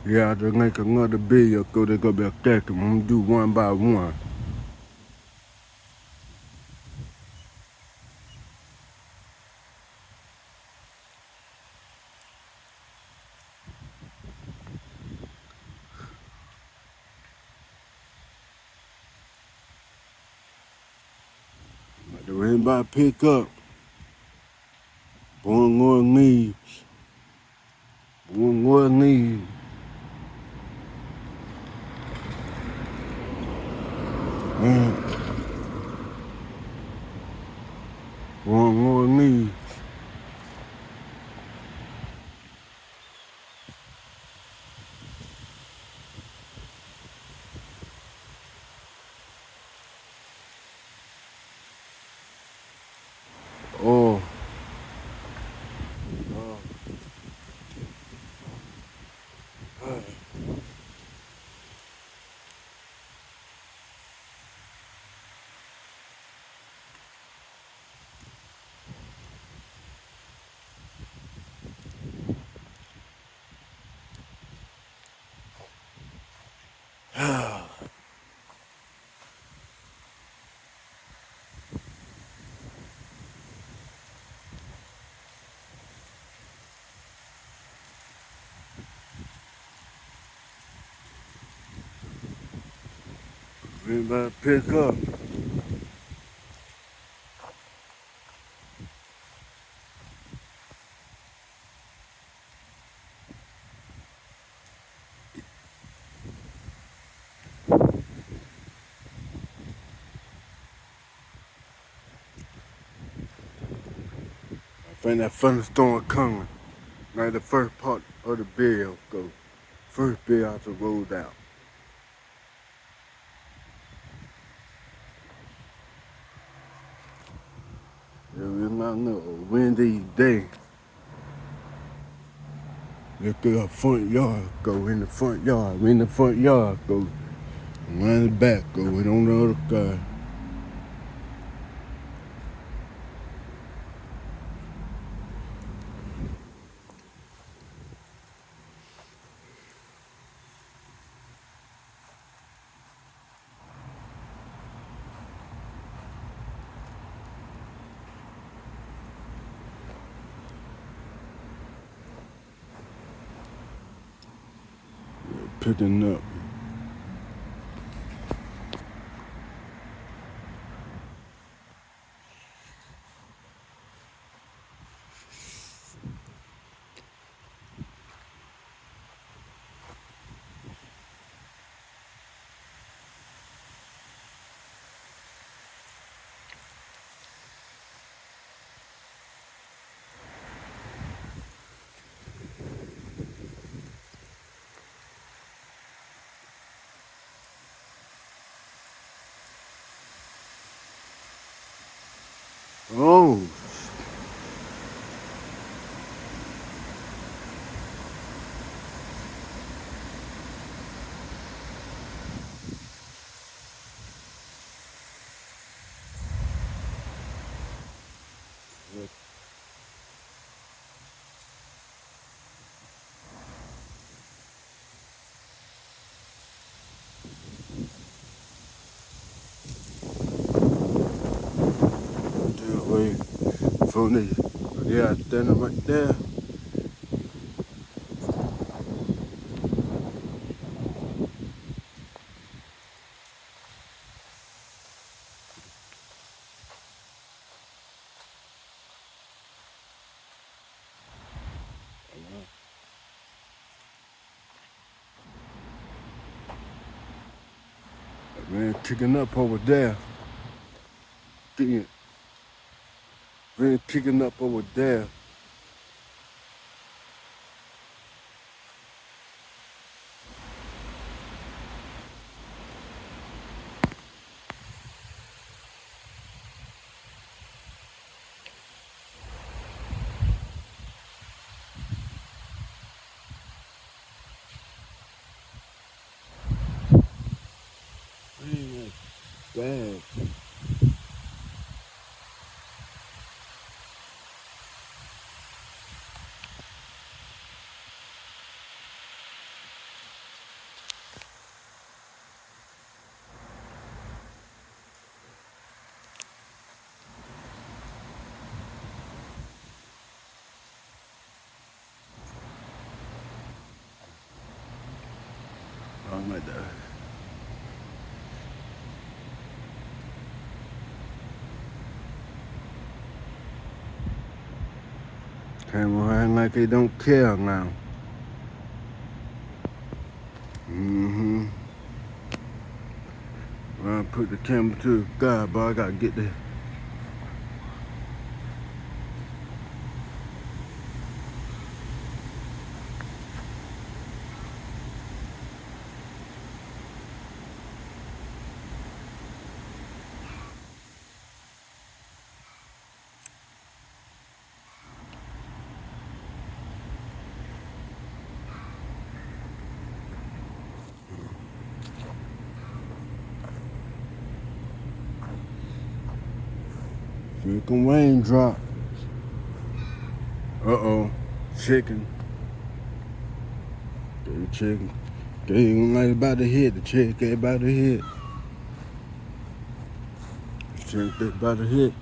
Yeah, to make another video, go they gonna be a second. I'm gonna do one by one. Do anybody pick up? One leaves. One leaves. One leaves. Oh. Anybody pick up? I think that thunderstorm coming. Like the first part of the video go. First bill out to roll out. It was not a windy day. Look at the front yard, go in the front yard, in the front yard, go around the back, go in on the other side. Picking up. Oh. Wait, from the, yeah, standing right there. Man, kicking up over there. Man, kicking up over there. Man, bad. like that. Camera acting like they don't care now. I put the camera to God, but I gotta get there. Freaking raindrop. Uh-oh. Chicken. The chicken. They ain't like about to hit. The chicken about to hit. The chicken about to hit.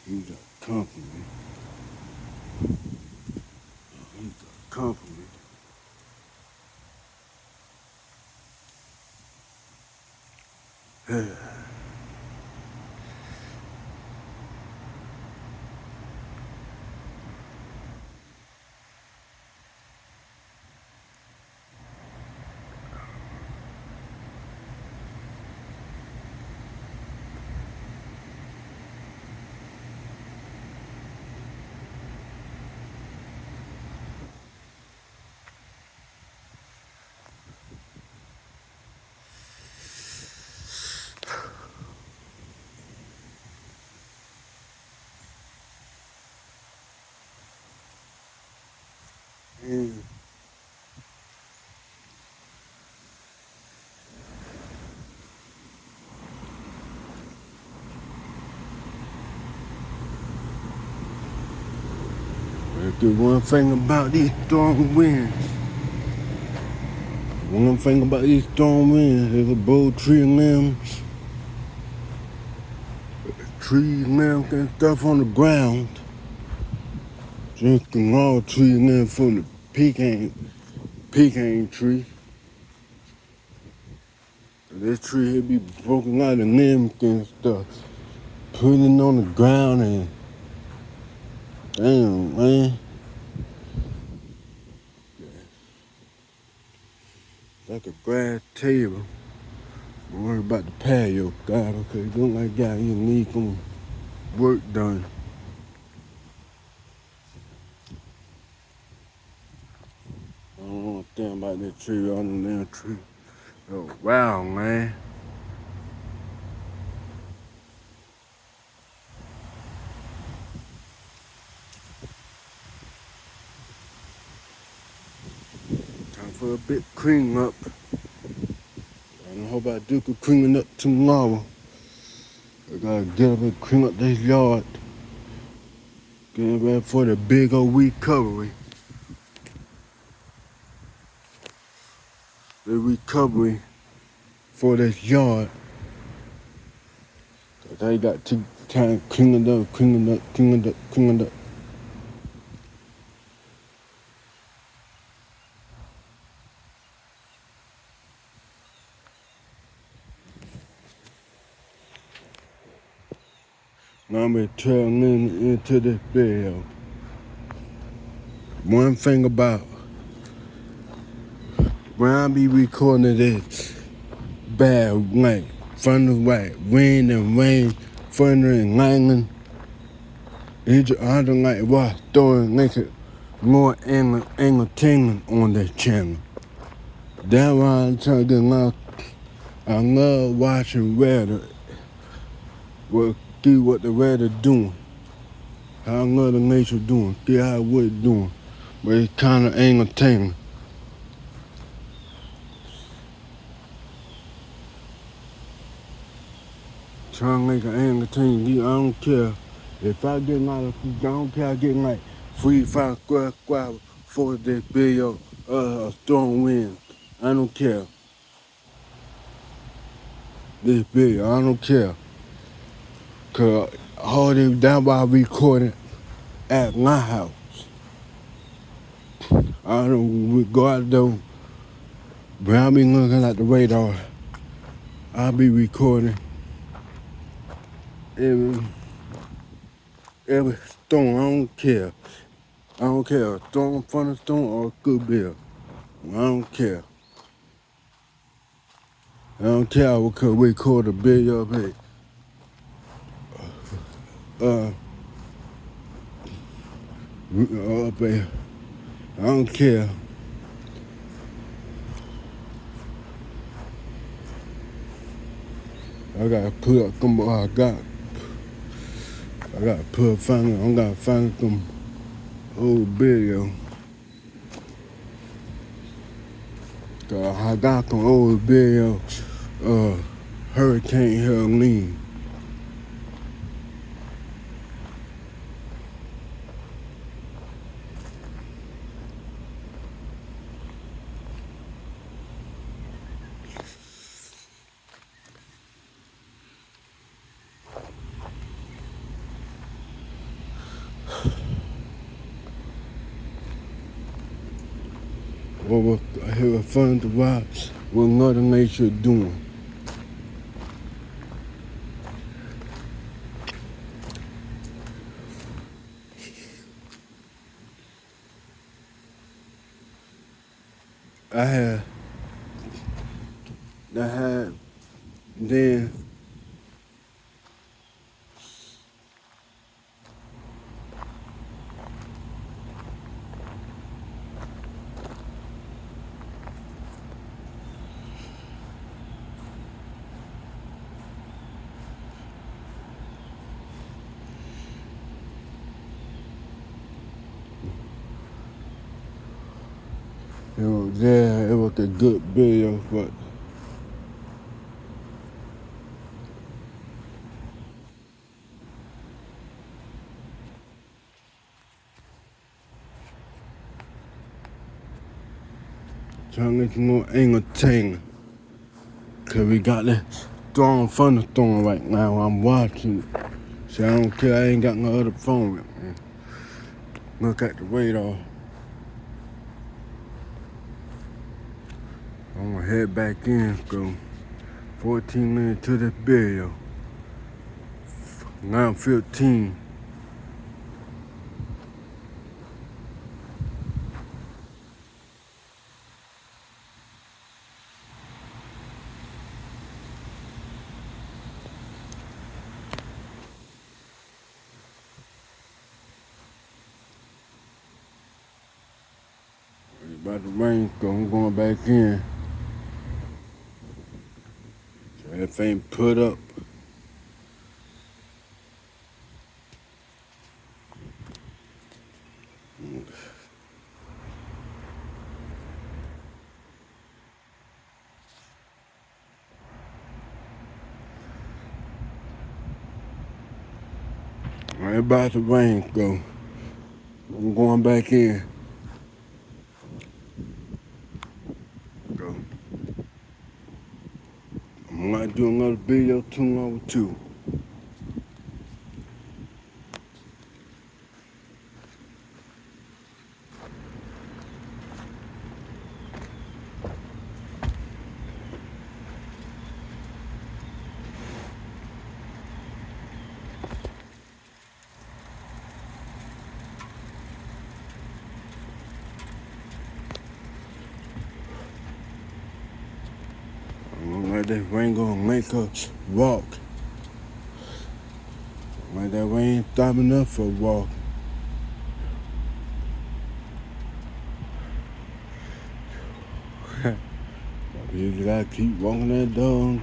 He's a compliment. He's a compliment. Yeah. The one thing about these strong winds, One thing about these storm winds is about tree limbs and stuff on the ground. Drinking raw tree limbs from the pecan tree. This tree here be broken out of limbs and stuff. Putting it on the ground and damn, man. Like a grass table. Don't worry about the patio. God, okay, don't like that. You need some work done. I don't know a thing about that tree on the damn tree. Oh, wow, man. Time for a bit clean up. I hope I do could clean it up tomorrow. I gotta get up and clean up this yard. Getting ready for the big old recovery. The recovery for this yard. Cause I got time cleaning up. Now I'm gonna turn into this video. One thing about when I be recording this bad like thunder, like wind and rain, thunder and lightning, I don't like watch throwing make it more entertainment on this channel. That's why I'm trying to get now. I love watching weather. See what the weather doing. How Mother Nature doing. See how it's doing. But it's kind of entertaining. Trying to make it entertaining. I don't care if I get like, I don't care I get like 3-5 square for this video, storm wind. I don't care. This video, I don't care. Cause all this, that's why I recorded at my house. I don't go out though, but I be looking at the radar. I'll be recording every storm. I don't care. I don't care. A storm, thunderstorm, or a good bill. I don't care. I don't care. We could record a video of it. Up there. I don't care. I gotta put up some. I gotta find some old video. I got some old video. Hurricane Helene. What was fun to watch what Mother Nature doing. I had then it was a good video, but trying to let you know entertaining. Cause we got that thunderstorm right now. I'm watching it. See, I don't care. I ain't got no other phone with me. Look at the radar. I'm gonna head back in. Go 14 minutes to the burial. 9:15. It's about to rain, so I'm going back in. So everything put up. It's about to rain, so I'm going back in. Go. I'm gonna do another video tomorrow too. That rain gonna make us walk. Like that rain stopping us for a walk. You gotta keep walking that dog.